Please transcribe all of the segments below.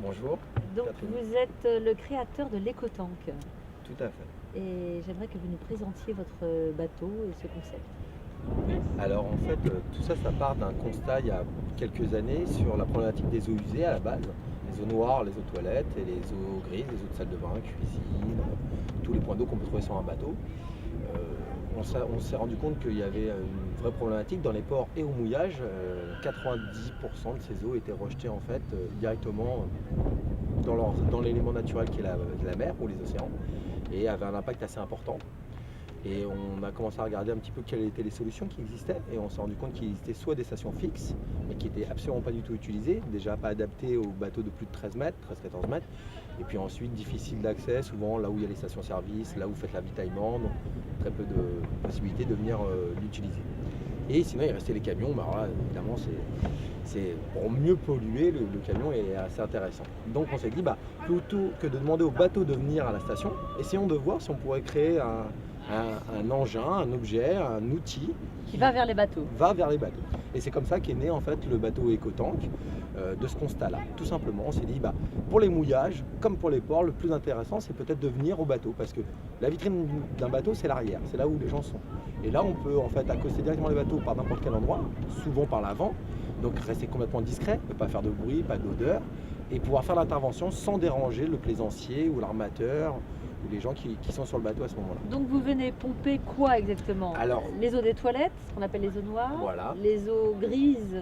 Bonjour. Donc Catherine. vous êtes le créateur de l'EcoTank Tout à fait. et j'aimerais que vous nous présentiez votre bateau et ce concept. Alors en fait, tout ça, ça part d'un constat il y a quelques années sur la problématique des eaux usées à la base. Les eaux noires, les eaux de toilette et les eaux grises, les eaux de salle de bain, cuisine, tous les points d'eau qu'on peut trouver sur un bateau. On s'est rendu compte qu'il y avait une vraie problématique dans les ports et au mouillage. 90% de ces eaux étaient rejetées en fait directement dans l'élément naturel qui est la mer ou les océans et avaient un impact assez important. Et on a commencé à regarder un petit peu quelles étaient les solutions qui existaient et on s'est rendu compte qu'il existait soit des stations fixes mais qui n'étaient absolument pas du tout utilisées, déjà pas adaptées aux bateaux de plus de 13 mètres, 13-14 mètres, et puis ensuite difficiles d'accès, souvent là où il y a les stations-service, là où vous faites l'avitaillement, donc très peu de possibilités de venir l'utiliser. Et sinon il restait les camions, bah alors là, évidemment c'est pour mieux polluer, le camion est assez intéressant. Donc on s'est dit plutôt que de demander au bateau de venir à la station, essayons de voir si on pourrait créer un engin, un objet, un outil Qui va vers les bateaux. va vers les bateaux. Et c'est comme ça qu'est né en fait le bateau EcoTank de ce constat-là. Tout simplement, on s'est dit pour les mouillages, comme pour les ports, le plus intéressant c'est peut-être de venir au bateau parce que la vitrine d'un bateau c'est l'arrière, c'est là où les gens sont. Et là on peut en fait accoster directement les bateaux par n'importe quel endroit, souvent par l'avant, donc rester complètement discret, ne pas faire de bruit, pas d'odeur, et pouvoir faire l'intervention sans déranger le plaisancier ou l'armateur ou les gens qui sont sur le bateau à ce moment-là. Donc vous venez pomper quoi exactement? Alors, les eaux des toilettes, ce qu'on appelle les eaux noires, voilà. Les eaux grises,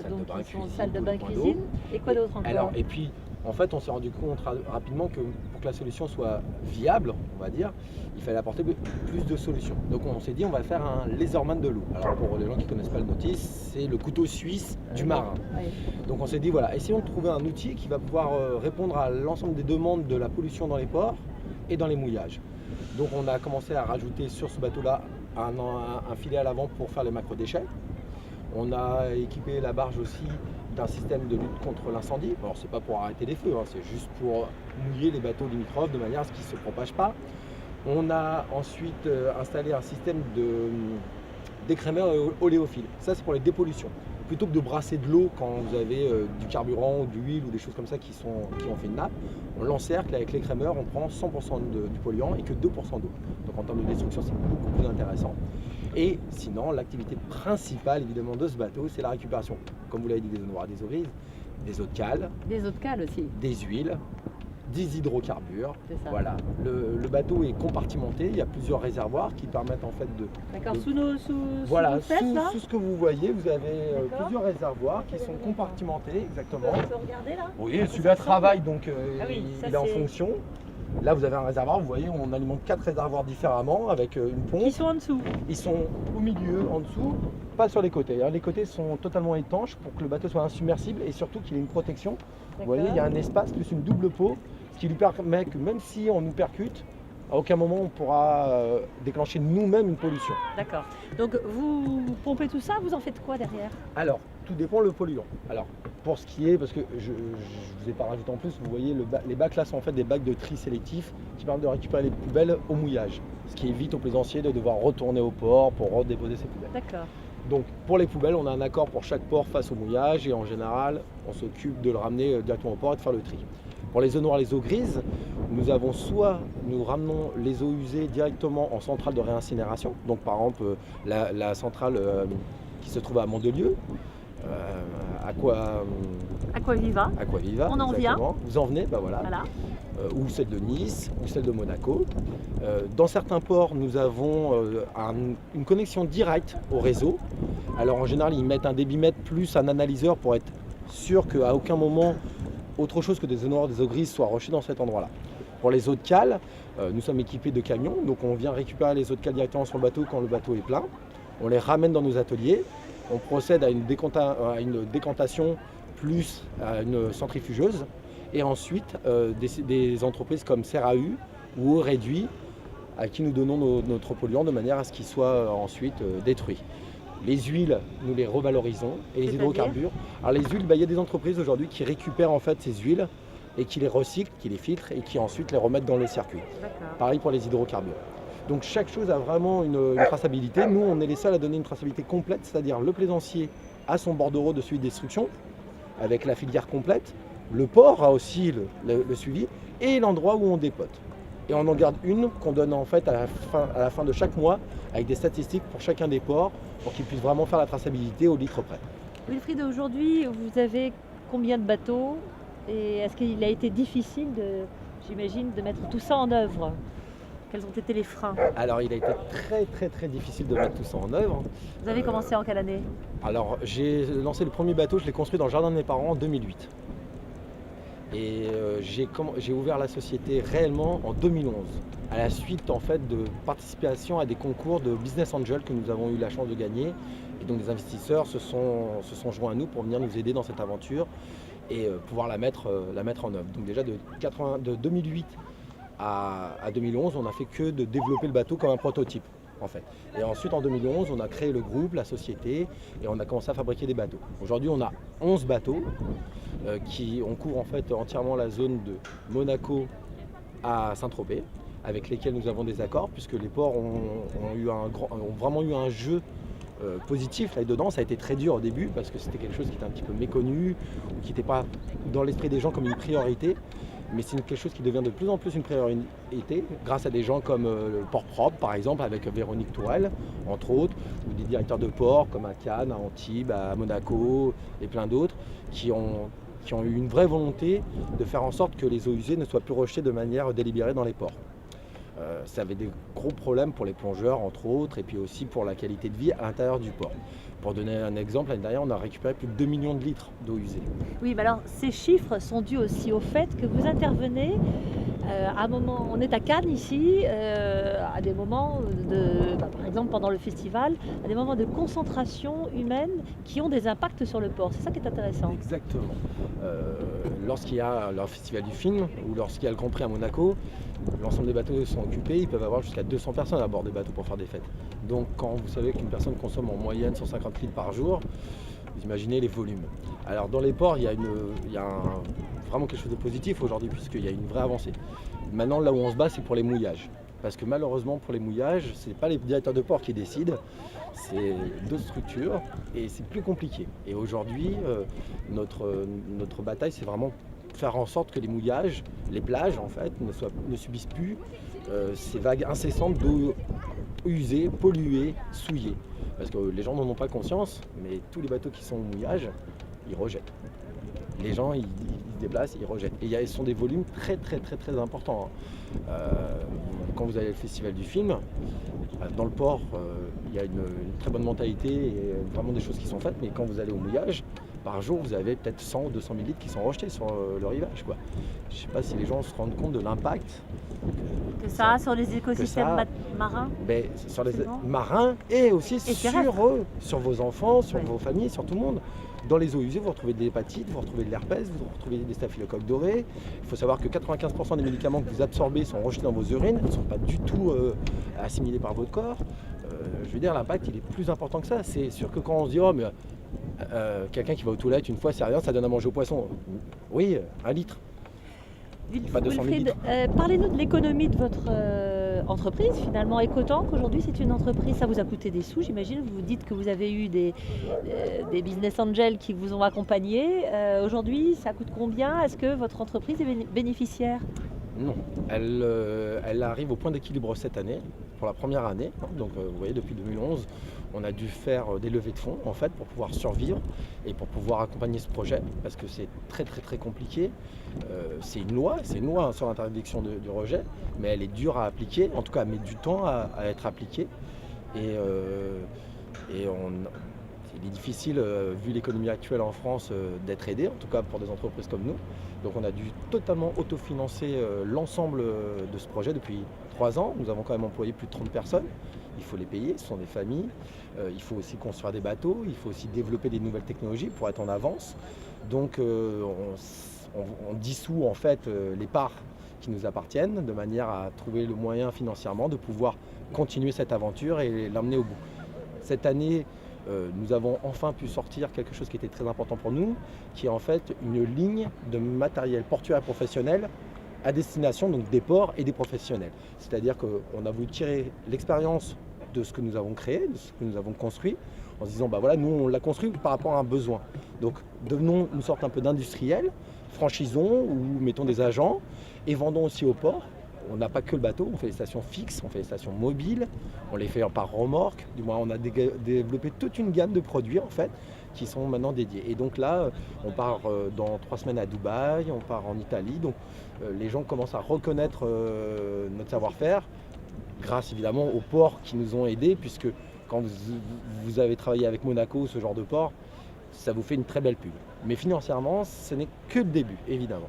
Salle donc de bain, qui sont cuisine, salle de tout bain, le point cuisine, d'eau. et quoi d'autre encore? Alors, et puis, en fait, on s'est rendu compte rapidement que pour que la solution soit viable, on va dire, il fallait apporter plus de solutions. Donc on s'est dit, on va faire un laserman de l'eau. Alors pour les gens qui ne connaissent pas le notice, c'est le couteau suisse du marin. Oui. Donc on s'est dit, voilà, essayons de trouver un outil qui va pouvoir répondre à l'ensemble des demandes de la pollution dans les ports et dans les mouillages. Donc on a commencé à rajouter sur ce bateau-là un filet à l'avant pour faire les macro-déchets. On a équipé la barge aussi d'un système de lutte contre l'incendie. Alors c'est pas pour arrêter les feux, hein, c'est juste pour mouiller les bateaux limitrophes de manière à ce qu'ils ne se propagent pas. On a ensuite installé un système d'écrémeur oléophile. Ça c'est pour les dépollutions. Plutôt que de brasser de l'eau quand vous avez du carburant ou de l'huile ou des choses comme ça qui ont fait une nappe, on l'encercle avec l'écrémeur, on prend 100% du polluant et que 2% d'eau. Donc en termes de destruction, c'est beaucoup plus intéressant. Et sinon, l'activité principale évidemment de ce bateau, c'est la récupération. Comme vous l'avez dit, des eaux noires, des eaux grises, des eaux de cale, Des eaux de cale aussi. des huiles, des hydrocarbures. C'est ça. Voilà. Le bateau est compartimenté, il y a plusieurs réservoirs qui permettent en fait de... D'accord, de- sous nos Voilà, fesses là. sous ce que vous voyez, vous avez D'accord. plusieurs réservoirs qui sont compartimentés, exactement. On peut regarder là. Oui, celui-là travaille, donc Ah oui, ça, il est en c'est- fonction. Là, vous avez un réservoir, vous voyez, on alimente 4 réservoirs différemment avec une pompe. Qui sont en dessous. Ils sont au milieu, en dessous, pas sur les côtés. Les côtés sont totalement étanches pour que le bateau soit insubmersible et surtout qu'il ait une protection. Vous voyez, il y a un espace plus une double peau, ce qui lui permet que même si on nous percute, à aucun moment on pourra déclencher nous-mêmes une pollution. D'accord. Donc vous pompez tout ça, vous en faites quoi derrière? Alors, tout dépend le polluant. Alors, pour ce qui est, parce que je vous ai pas rajouté en plus, vous voyez, les bacs là sont en fait des bacs de tri sélectif qui permettent de récupérer les poubelles au mouillage. Ce qui évite aux plaisanciers de devoir retourner au port pour redéposer ses poubelles. D'accord. Donc, pour les poubelles, on a un accord pour chaque port face au mouillage et en général, on s'occupe de le ramener directement au port et de faire le tri. Pour les eaux noires, les eaux grises, nous ramenons les eaux usées directement en centrale de réincinération. Donc par exemple, la centrale qui se trouve à Mandelieu, Aquaviva. Aquaviva, On en exactement. Vous en venez, voilà. Voilà. Ou celle de Nice, ou celle de Monaco. Dans certains ports, nous avons une connexion directe au réseau. Alors en général, ils mettent un débitmètre plus un analyseur pour être sûr qu'à aucun moment, autre chose que des eaux noires, des eaux grises soient rejetées dans cet endroit-là. Pour les eaux de cale, nous sommes équipés de camions, donc on vient récupérer les eaux de cale directement sur le bateau quand le bateau est plein. On les ramène dans nos ateliers, on procède à une décantation plus à une centrifugeuse et ensuite des entreprises comme CERAU ou Eau Réduit à qui nous donnons notre polluant de manière à ce qu'il soit ensuite détruit. Les huiles, nous les revalorisons et les C'est-à-dire hydrocarbures. Alors les huiles, il y a des entreprises aujourd'hui qui récupèrent en fait ces huiles et qui les recyclent, qui les filtrent et qui ensuite les remettent dans les circuits. D'accord. Pareil pour les hydrocarbures. Donc chaque chose a vraiment une traçabilité. Nous, on est les seuls à donner une traçabilité complète, c'est-à-dire le plaisancier a son bordereau de suivi de destruction avec la filière complète. Le port a aussi le suivi et l'endroit où on dépote. Et on en garde une qu'on donne en fait à la fin de chaque mois avec des statistiques pour chacun des ports pour qu'ils puissent vraiment faire la traçabilité au litre près. Wilfried, aujourd'hui, vous avez combien de bateaux? Et est-ce qu'il a été difficile, j'imagine, de mettre tout ça en œuvre? Quels ont été les freins? Alors il a été très difficile de mettre tout ça en œuvre. Vous avez commencé en quelle année? Alors j'ai lancé le premier bateau, je l'ai construit dans le jardin de mes parents en 2008. Et j'ai ouvert la société réellement en 2011, à la suite en fait de participation à des concours de business angel que nous avons eu la chance de gagner. Et donc des investisseurs se sont joints à nous pour venir nous aider dans cette aventure et pouvoir la mettre en œuvre. Donc déjà de 2008 à 2011, on n'a fait que de développer le bateau comme un prototype en fait. Et ensuite en 2011, on a créé le groupe, la société et on a commencé à fabriquer des bateaux. Aujourd'hui, on a 11 bateaux on couvre en fait entièrement la zone de Monaco à Saint-Tropez, avec lesquels nous avons des accords puisque les ports ont vraiment eu un jeu positif là-dedans. Ça a été très dur au début parce que c'était quelque chose qui était un petit peu méconnu ou qui n'était pas dans l'esprit des gens comme une priorité. Mais c'est quelque chose qui devient de plus en plus une priorité grâce à des gens comme le Port Propre par exemple avec Véronique Tourelle entre autres, ou des directeurs de port comme à Cannes, à Antibes, à Monaco et plein d'autres qui ont eu une vraie volonté de faire en sorte que les eaux usées ne soient plus rejetées de manière délibérée dans les ports. Ça avait des gros problèmes pour les plongeurs entre autres et puis aussi pour la qualité de vie à l'intérieur du port. Pour donner un exemple, l'année dernière on a récupéré plus de 2 millions de litres d'eau usée. Oui, mais alors ces chiffres sont dus aussi au fait que vous intervenez à un moment, on est à Cannes ici, à des moments par exemple pendant le festival, à des moments de concentration humaine qui ont des impacts sur le port. C'est ça qui est intéressant. Exactement. Lorsqu'il y a le festival du film ou lorsqu'il y a le Grand Prix à Monaco, l'ensemble des bateaux sont occupés, ils peuvent avoir jusqu'à 200 personnes à bord des bateaux pour faire des fêtes. Donc quand vous savez qu'une personne consomme en moyenne 150 litres par jour, vous imaginez les volumes. Alors dans les ports, il y a vraiment quelque chose de positif aujourd'hui puisqu'il y a une vraie avancée. Maintenant là où on se bat, c'est pour les mouillages. Parce que malheureusement pour les mouillages, ce n'est pas les directeurs de port qui décident, c'est d'autres structures et c'est plus compliqué. Et aujourd'hui, notre bataille, c'est vraiment faire en sorte que les mouillages, les plages en fait, ne subissent plus ces vagues incessantes d'eau usée, polluée, souillée. Parce que les gens n'en ont pas conscience, mais tous les bateaux qui sont au mouillage, ils rejettent. Les gens, ils se déplacent, ils rejettent. Et ce sont des volumes très importants. Quand vous allez au festival du film, dans le port, il y a une très bonne mentalité et vraiment des choses qui sont faites. Mais quand vous allez au mouillage, par jour, vous avez peut-être 100 ou 200 000 litres qui sont rejetés sur le rivage, quoi. Je ne sais pas si les gens se rendent compte de l'impact que ça a sur les écosystèmes marins. Sur les marins et aussi sur eux, sur vos enfants, sur vos familles, sur tout le monde. Dans les eaux usées, vous retrouvez de l'hépatite, vous retrouvez de l'herpès, vous retrouvez des staphylocoques dorés. Il faut savoir que 95% des médicaments que vous absorbez sont rejetés dans vos urines, ils ne sont pas du tout assimilés par votre corps. Je veux dire, l'impact, il est plus important que ça. C'est sûr que quand on se dit, oh, mais quelqu'un qui va aux toilettes une fois, c'est rien, ça donne à manger aux poissons. Oui, 1 litre. Wilfried, parlez-nous de l'économie de votre entreprise, finalement. EcoTank, aujourd'hui, c'est une entreprise, ça vous a coûté des sous, j'imagine. Vous dites que vous avez eu des business angels qui vous ont accompagné. Aujourd'hui, ça coûte combien? Est-ce que votre entreprise est bénéficiaire? Non, elle arrive au point d'équilibre cette année, pour la première année. Donc vous voyez, depuis 2011, on a dû faire des levées de fonds en fait pour pouvoir survivre et pour pouvoir accompagner ce projet parce que c'est très compliqué. C'est une loi sur l'interdiction du rejet, mais elle est dure à appliquer, en tout cas elle met du temps à être appliquée. Et il est difficile, vu l'économie actuelle en France, d'être aidé, en tout cas pour des entreprises comme nous. Donc on a dû totalement autofinancer l'ensemble de ce projet depuis 3 ans. Nous avons quand même employé plus de 30 personnes. Il faut les payer, ce sont des familles. Il faut aussi construire des bateaux, il faut aussi développer des nouvelles technologies pour être en avance. Donc on dissout en fait les parts qui nous appartiennent de manière à trouver le moyen financièrement de pouvoir continuer cette aventure et l'emmener au bout. Cette année, nous avons enfin pu sortir quelque chose qui était très important pour nous, qui est en fait une ligne de matériel portuaire professionnel à destination donc des ports et des professionnels. C'est-à-dire qu'on a voulu tirer l'expérience de ce que nous avons créé, de ce que nous avons construit, en se disant, bah voilà, nous on l'a construit par rapport à un besoin. Donc devenons une sorte un peu d'industriel, franchisons ou mettons des agents et vendons aussi au port. On n'a pas que le bateau, on fait des stations fixes, on fait des stations mobiles, on les fait par remorque. Du moins, on a développé toute une gamme de produits en fait qui sont maintenant dédiés. Et donc là, on part dans 3 semaines à Dubaï, on part en Italie. Donc les gens commencent à reconnaître notre savoir-faire grâce évidemment aux ports qui nous ont aidés, puisque quand vous avez travaillé avec Monaco, ce genre de port, ça vous fait une très belle pub. Mais financièrement, ce n'est que le début, évidemment.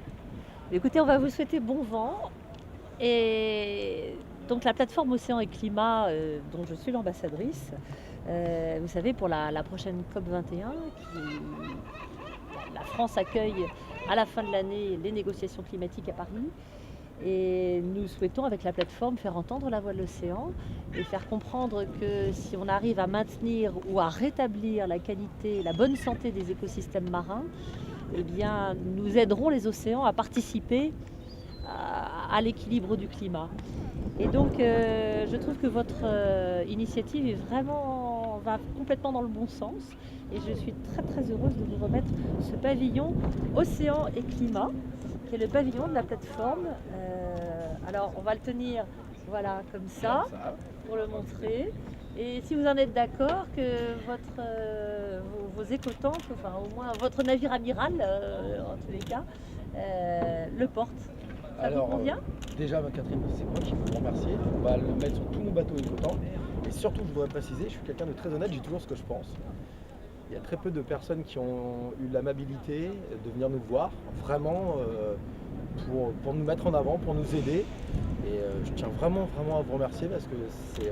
Écoutez, on va vous souhaiter bon vent. Et donc la plateforme Océan et Climat, dont je suis l'ambassadrice, vous savez, pour la prochaine COP21, la France accueille à la fin de l'année les négociations climatiques à Paris. Et nous souhaitons, avec la plateforme, faire entendre la voix de l'océan et faire comprendre que si on arrive à maintenir ou à rétablir la qualité, la bonne santé des écosystèmes marins, eh bien, nous aiderons les océans à participer à l'équilibre du climat. Et donc, je trouve que votre initiative va complètement dans le bon sens. Et je suis très très heureuse de vous remettre ce pavillon Océan et Climat, qui est le pavillon de la plateforme. Alors, on va le tenir, voilà, comme ça, pour le montrer. Et si vous en êtes d'accord, que vos écotanks, enfin au moins votre navire amiral, en tous les cas, le porte. Ça vous convient ? Déjà, Catherine, c'est moi qui vous remercie. On va le mettre sur tous nos bateaux écotanks. Et surtout, je voudrais préciser, je suis quelqu'un de très honnête, j'ai toujours ce que je pense. Il y a très peu de personnes qui ont eu l'amabilité de venir nous voir, vraiment pour nous mettre en avant, pour nous aider. Et je tiens vraiment à vous remercier parce que c'est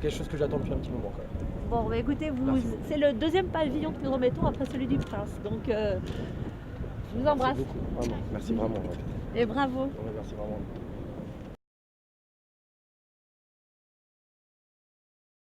quelque chose que j'attends depuis un petit moment quand même. Bon, bah écoutez, c'est le deuxième pavillon que nous remettons après celui du Prince. Donc, je vous embrasse. Merci beaucoup, vraiment. Merci vraiment. Et bravo. Merci vraiment.